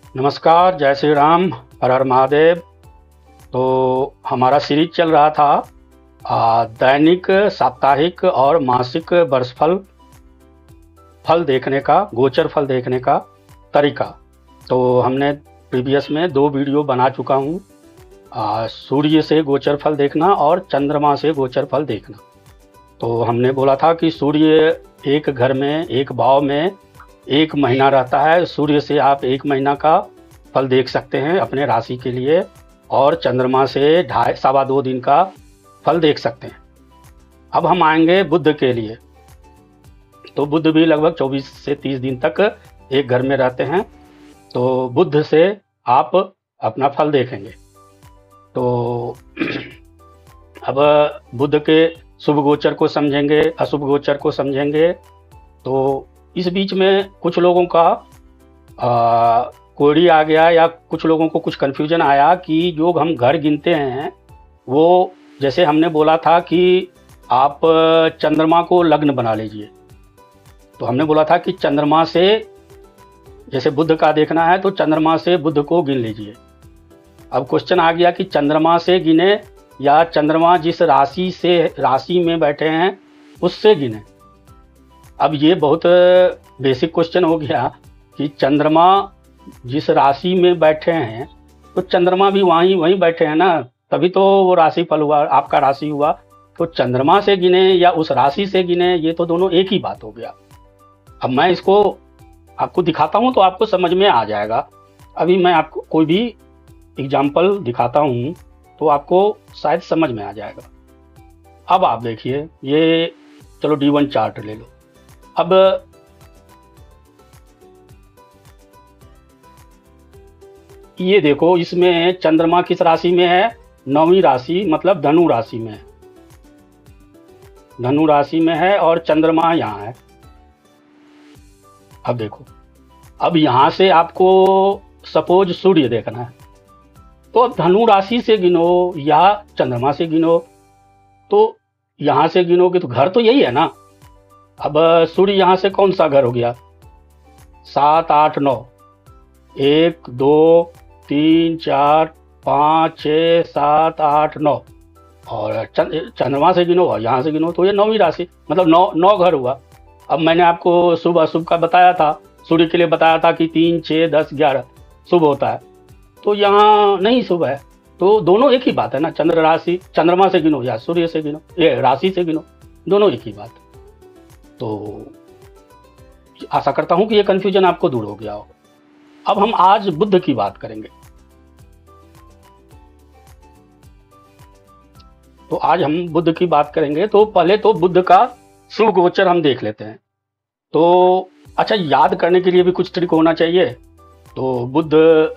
नमस्कार, जय श्री राम, हर हर महादेव। तो हमारा सीरीज चल रहा था दैनिक, साप्ताहिक और मासिक वर्षफल फल देखने का, गोचर फल देखने का तरीका। तो हमने प्रीवियस में 2 वीडियो बना चुका हूँ, सूर्य से गोचर फल देखना और चंद्रमा से गोचर फल देखना। तो हमने बोला था कि सूर्य एक घर में, एक भाव में 1 महीना रहता है। सूर्य से आप 1 महीना का फल देख सकते हैं अपने राशि के लिए, और चंद्रमा से 2.5 दिन का फल देख सकते हैं। अब हम आएंगे बुध के लिए। तो बुध भी लगभग 24 से 30 दिन तक एक घर में रहते हैं। तो बुध से आप अपना फल देखेंगे। तो अब बुध के शुभ गोचर को समझेंगे, अशुभ गोचर को समझेंगे। तो इस बीच में कुछ लोगों का क्वेरी आ गया, या कुछ लोगों को कुछ कन्फ्यूजन आया कि जो हम घर गिनते हैं वो, जैसे हमने बोला था कि आप चंद्रमा को लग्न बना लीजिए। तो हमने बोला था कि चंद्रमा से, जैसे बुध का देखना है तो चंद्रमा से बुध को गिन लीजिए। अब क्वेश्चन आ गया कि चंद्रमा से गिने या चंद्रमा जिस राशि में बैठे हैं उससे गिने। अब ये बहुत बेसिक क्वेश्चन हो गया कि चंद्रमा जिस राशि में बैठे हैं तो चंद्रमा भी वहीं बैठे हैं ना, तभी तो वो राशि फल हुआ, आपका राशि हुआ। तो चंद्रमा से गिने या उस राशि से गिने, ये तो दोनों एक ही बात हो गया। अब मैं इसको आपको दिखाता हूँ तो आपको समझ में आ जाएगा। अभी मैं आपको कोई भी एग्जाम्पल दिखाता हूँ तो आपको शायद समझ में आ जाएगा। अब आप देखिए, ये चलो D1 चार्ट ले लो। अब ये देखो, इसमें चंद्रमा किस राशि में है? 9वीं राशि, मतलब धनु राशि में है। धनु राशि में है और चंद्रमा यहाँ है। अब देखो, अब यहाँ से आपको सपोज सूर्य देखना है, तो अब धनु राशि से गिनो या चंद्रमा से गिनो। तो यहाँ से गिनोगे तो घर तो यही है ना। अब सूर्य यहाँ से कौन सा घर हो गया? 7, 8, 9, 1, 2, 3, 4, 5, 6, 7, 8, 9, और चंद्रमा से गिनो और यहाँ से गिनो तो ये 9वीं राशि, मतलब 9 घर हुआ। अब मैंने आपको शुभ अशुभ का बताया था, सूर्य के लिए बताया था कि 3, 6, 10, 11 शुभ होता है, तो यहाँ नहीं शुभ है। तो दोनों एक ही बात है ना, चंद्रमा से गिनो या सूर्य से गिनो, ये राशि से गिनो, दोनों एक ही बात है। तो आशा करता हूं कि ये कन्फ्यूजन आपको दूर हो गया हो। अब हम आज बुध की बात करेंगे। तो आज हम बुध की बात करेंगे। तो पहले तो बुध का शुभ गोचर हम देख लेते हैं। तो अच्छा, याद करने के लिए भी कुछ ट्रिक होना चाहिए। तो बुध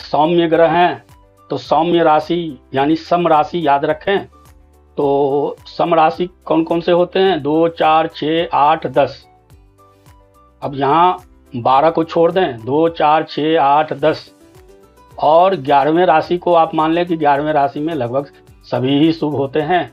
सौम्य ग्रह हैं, तो सौम्य राशि यानी सम राशि याद रखें। तो सम राशि कौन कौन से होते हैं? 2, 4, 6, 8, 10। अब यहाँ 12 को छोड़ दें, 2, 4, 6, 8, 10, और 11वें राशि को आप मान लें कि 11वें राशि में लगभग सभी ही शुभ होते हैं।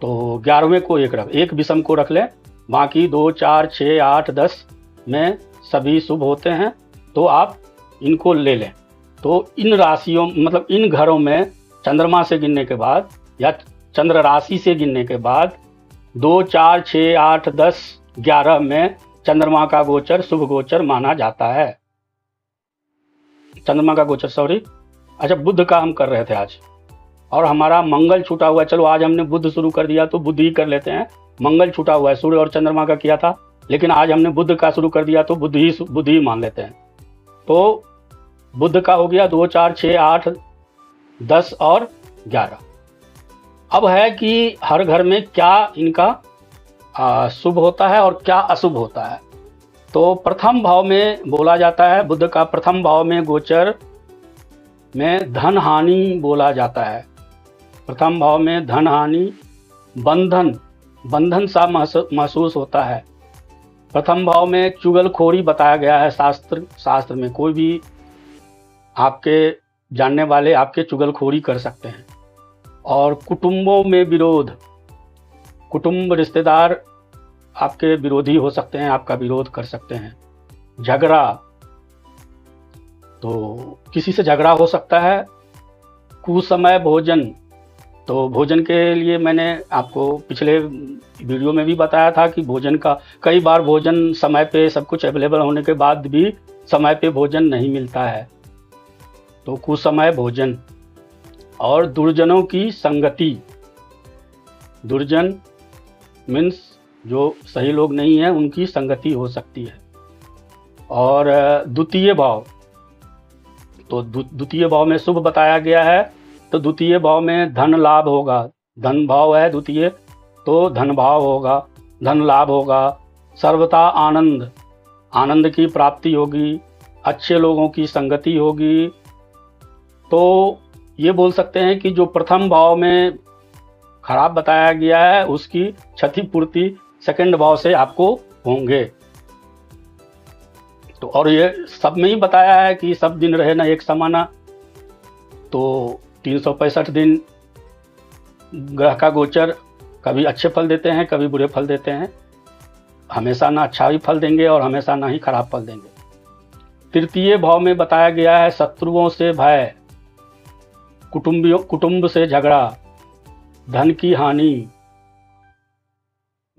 तो 11वें को एक विषम को रख लें, बाकी 2, 4, 6, 8, 10 में सभी शुभ होते हैं। तो आप इनको ले लें। तो इन राशियों, मतलब इन घरों में चंद्रमा से गिनने के बाद या चंद्र राशि से गिनने के बाद 2, 4, 6, 8, 10, 11 में चंद्रमा का गोचर शुभ गोचर माना जाता है। चंद्रमा का गोचर, सॉरी, अच्छा बुध का हम कर रहे थे आज, और हमारा मंगल छूटा हुआ है। चलो आज हमने बुध शुरू कर दिया तो बुध ही कर लेते हैं। मंगल छूटा हुआ है, सूर्य और चंद्रमा का किया था, लेकिन आज हमने बुध का शुरू कर दिया तो बुध ही मान लेते हैं। तो बुध का हो गया 2, 4, 6, 8, 10 और 11। अब है कि हर घर में क्या इनका शुभ होता है और क्या अशुभ होता है। तो प्रथम भाव में बोला जाता है, बुध का प्रथम भाव में गोचर में धन हानि बोला जाता है। प्रथम भाव में धन हानि, बंधन सा महसूस होता है। प्रथम भाव में चुगलखोरी बताया गया है। शास्त्र में कोई भी आपके जानने वाले आपके चुगलखोरी कर सकते हैं। और कुटुंबों में विरोध, कुटुंब रिश्तेदार आपके विरोधी हो सकते हैं, आपका विरोध कर सकते हैं। झगड़ा, तो किसी से झगड़ा हो सकता है। कुसमय भोजन, तो भोजन के लिए मैंने आपको पिछले वीडियो में भी बताया था कि भोजन का कई बार भोजन समय पे सब कुछ अवेलेबल होने के बाद भी समय पे भोजन नहीं मिलता है, तो कुसमय भोजन। और दुर्जनों की संगति, दुर्जन मीन्स जो सही लोग नहीं हैं उनकी संगति हो सकती है। और द्वितीय भाव, तो द्वितीय भाव में शुभ बताया गया है, तो द्वितीय भाव में धन लाभ होगा। धन भाव है द्वितीय, तो धन भाव होगा, धन लाभ होगा। सर्वथा आनंद, आनंद की प्राप्ति होगी, अच्छे लोगों की संगति होगी। तो ये बोल सकते हैं कि जो प्रथम भाव में खराब बताया गया है उसकी क्षतिपूर्ति सेकंड भाव से आपको होंगे। तो और ये सब में ही बताया है कि सब दिन रहे ना एक समाना, तो 365 दिन ग्रह का गोचर कभी अच्छे फल देते हैं, कभी बुरे फल देते हैं। हमेशा ना अच्छा ही फल देंगे और हमेशा ना ही खराब फल देंगे। तृतीय भाव में बताया गया है शत्रुओं से भय, कुटुंब से झगड़ा, धन की हानि,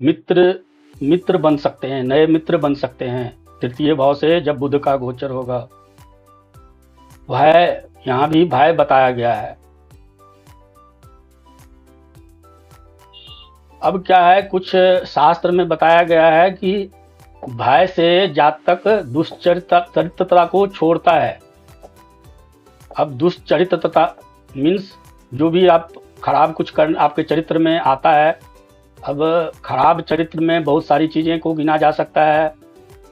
मित्र बन सकते हैं, नए मित्र बन सकते हैं तृतीय भाव से जब बुध का गोचर होगा। भय, यहाँ भी भय बताया गया है। अब क्या है, कुछ शास्त्र में बताया गया है कि भय से जातक दुश्चरित्रता को छोड़ता है। अब दुश्चरित्रता मीन्स जो भी आप खराब कुछ कर आपके चरित्र में आता है। अब खराब चरित्र में बहुत सारी चीज़ें को गिना जा सकता है,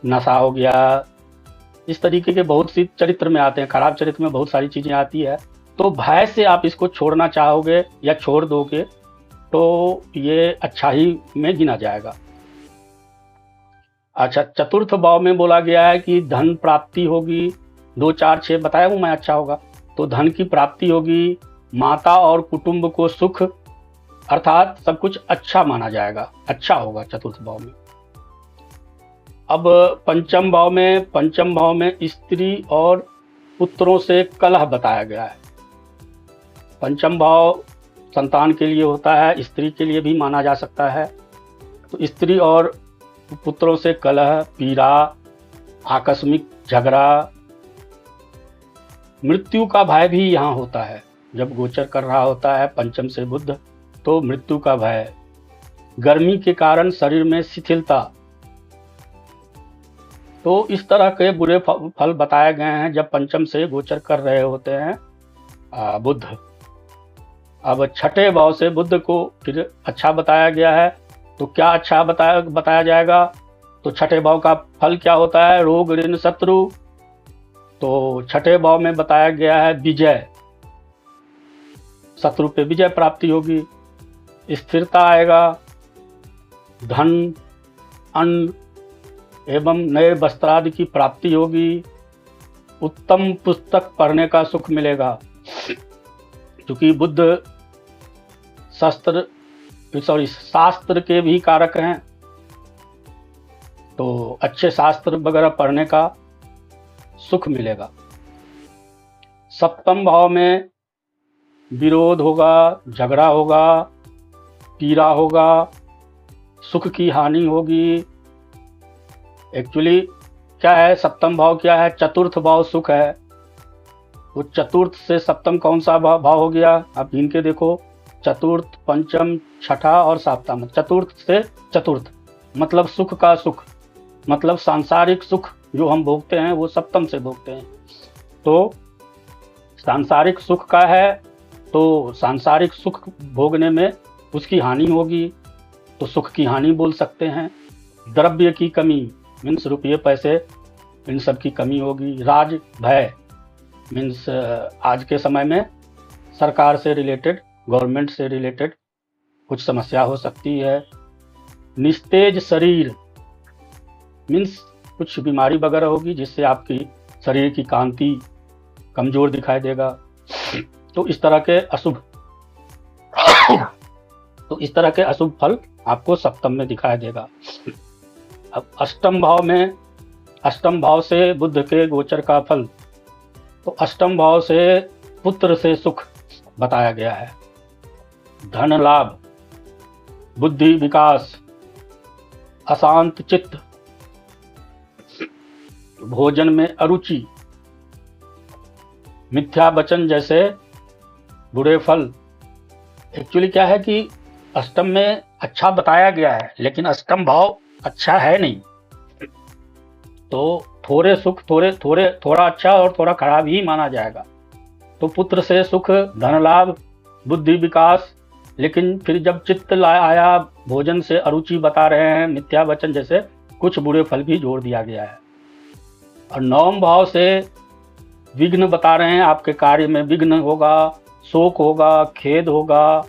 नशा हो गया, इस तरीके के बहुत सी चरित्र में आते हैं। खराब चरित्र में बहुत सारी चीज़ें आती है, तो भय से आप इसको छोड़ना चाहोगे या छोड़ दोगे तो ये अच्छा ही में गिना जाएगा। अच्छा, चतुर्थ भाव में बोला गया है कि धन प्राप्ति होगी, 2 4 6 बताया हूँ मैं, अच्छा होगा, तो धन की प्राप्ति होगी। माता और कुटुंब को सुख, अर्थात सब कुछ अच्छा माना जाएगा, अच्छा होगा चतुर्थ भाव में। अब पंचम भाव में स्त्री और पुत्रों से कलह बताया गया है। पंचम भाव संतान के लिए होता है, स्त्री के लिए भी माना जा सकता है। तो स्त्री और पुत्रों से कलह, पीड़ा, आकस्मिक झगड़ा, मृत्यु का भय भी यहाँ होता है। जब गोचर कर रहा होता है पंचम से बुध, तो मृत्यु का भय, गर्मी के कारण शरीर में शिथिलता, तो इस तरह के बुरे फल बताए गए हैं जब पंचम से गोचर कर रहे होते हैं बुध। अब छठे भाव से बुध को फिर अच्छा बताया गया है, तो क्या अच्छा बताया जाएगा, तो छठे भाव का फल क्या होता है, रोग ऋण शत्रु। तो छठे भाव में बताया गया है विजय, शत्रु पे विजय प्राप्ति होगी, स्थिरता आएगा, धन, अन्न एवं नए वस्त्रादि की प्राप्ति होगी, उत्तम पुस्तक पढ़ने का सुख मिलेगा। क्योंकि बुध शास्त्र के भी कारक हैं, तो अच्छे शास्त्र वगैरह पढ़ने का सुख मिलेगा। सप्तम भाव में विरोध होगा, झगड़ा होगा, पीड़ा होगा, सुख की हानि होगी। एक्चुअली क्या है, सप्तम भाव क्या है, चतुर्थ भाव सुख है। वो चतुर्थ से सप्तम कौन सा भाव हो गया, आप गिन के देखो, चतुर्थ, पंचम, छठा और सप्तम। चतुर्थ से चतुर्थ मतलब सुख का सुख, मतलब सांसारिक सुख जो हम भोगते हैं वो सप्तम से भोगते हैं। तो सांसारिक सुख का है, तो सांसारिक सुख भोगने में उसकी हानि होगी, तो सुख की हानि बोल सकते हैं। द्रव्य की कमी मीन्स रुपये पैसे, इन सब की कमी होगी। राज भय मीन्स आज के समय में सरकार से रिलेटेड, गवर्नमेंट से रिलेटेड कुछ समस्या हो सकती है। निस्तेज शरीर मीन्स कुछ बीमारी वगैरह होगी जिससे आपकी शरीर की कांति कमजोर दिखाई देगा। तो इस तरह के अशुभ फल आपको सप्तम में दिखाई देगा। अब अष्टम भाव से बुध के गोचर का फल, तो अष्टम भाव से पुत्र से सुख बताया गया है, धन लाभ, बुद्धि विकास, अशांत चित्त, भोजन में अरुचि, मिथ्या वचन जैसे बुरे फल। एक्चुअली क्या है कि अष्टम में अच्छा बताया गया है, लेकिन अष्टम भाव अच्छा है नहीं, तो थोड़े सुख थोड़ा अच्छा और थोड़ा खराब ही माना जाएगा। तो पुत्र से सुख, धन लाभ, बुद्धि विकास, लेकिन फिर जब चित्त आया, भोजन से अरुचि बता रहे हैं, मिथ्या वचन जैसे कुछ बुरे फल भी जोड़ दिया गया है। और नवम भाव से विघ्न बता रहे हैं, आपके कार्य में विघ्न होगा, शोक होगा, खेद होगा,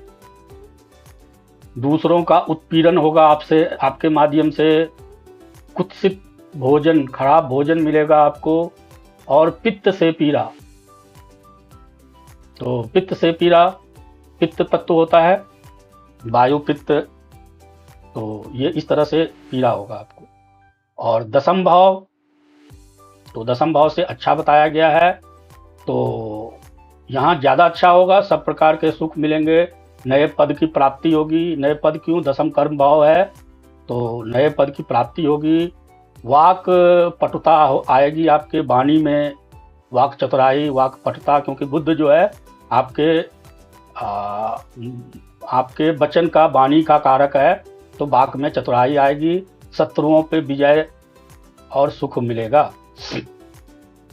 दूसरों का उत्पीड़न होगा आपसे, आपके माध्यम से कुत्सित भोजन, खराब भोजन मिलेगा आपको। और पित्त से पीड़ा, तो पित्त से पीड़ा, पित्त तत्व होता है वायु पित्त, तो ये इस तरह से पीड़ा होगा आपको। और दसम भाव, तो दसम भाव से अच्छा बताया गया है, तो यहाँ ज़्यादा अच्छा होगा, सब प्रकार के सुख मिलेंगे, नए पद की प्राप्ति होगी। नए पद क्यों? दसम कर्म भाव है, तो नए पद की प्राप्ति होगी। वाक पटुता आएगी आपके वाणी में, वाक चतुराई, वाक पटुता, क्योंकि बुद्ध जो है आपके वचन का, वाणी का कारक है, तो वाक में चतुराई आएगी, शत्रुओं पे विजय और सुख मिलेगा।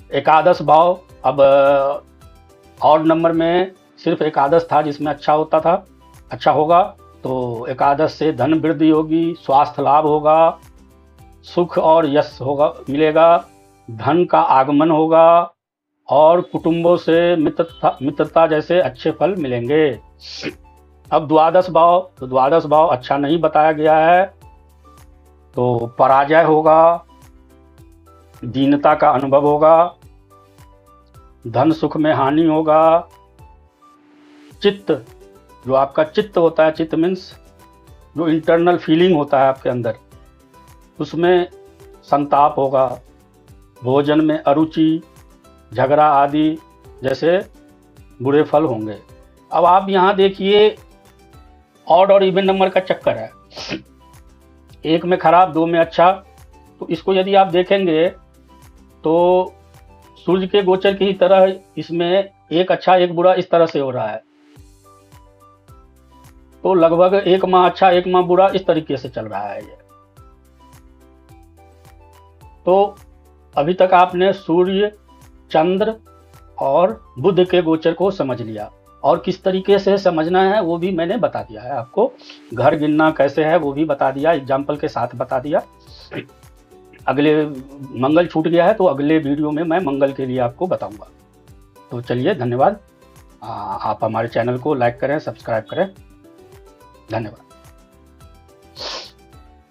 एकादश भाव, अब और नंबर में सिर्फ एकादश था जिसमें अच्छा होता था, अच्छा होगा, तो एकादश से धन वृद्धि होगी, स्वास्थ्य लाभ होगा, सुख और यश होगा, मिलेगा, धन का आगमन होगा, और कुटुंबों से मित्रता जैसे अच्छे फल मिलेंगे। अब द्वादश भाव, तो द्वादश भाव अच्छा नहीं बताया गया है, तो पराजय होगा, दीनता का अनुभव होगा, धन सुख में हानि होगा, चित्त, जो आपका चित्त होता है, चित्त मीन्स जो इंटरनल फीलिंग होता है आपके अंदर, उसमें संताप होगा, भोजन में अरुचि, झगड़ा आदि जैसे बुरे फल होंगे। अब आप यहाँ देखिए, ऑड और इवन नंबर का चक्कर है, एक में खराब, दो में अच्छा, तो इसको यदि आप देखेंगे तो सूर्य के गोचर की तरह इसमें एक अच्छा एक बुरा इस तरह से हो रहा है, तो लगभग एक माह अच्छा एक माह बुरा इस तरीके से चल रहा है ये। तो अभी तक आपने सूर्य, चंद्र और बुध के गोचर को समझ लिया, और किस तरीके से समझना है वो भी मैंने बता दिया है आपको, घर गिनना कैसे है वो भी बता दिया, एग्जाम्पल के साथ बता दिया। अगले मंगल छूट गया है, तो अगले वीडियो में मैं मंगल के लिए आपको बताऊंगा। तो चलिए, धन्यवाद। आप हमारे चैनल को लाइक करें, सब्सक्राइब करें, धन्यवाद।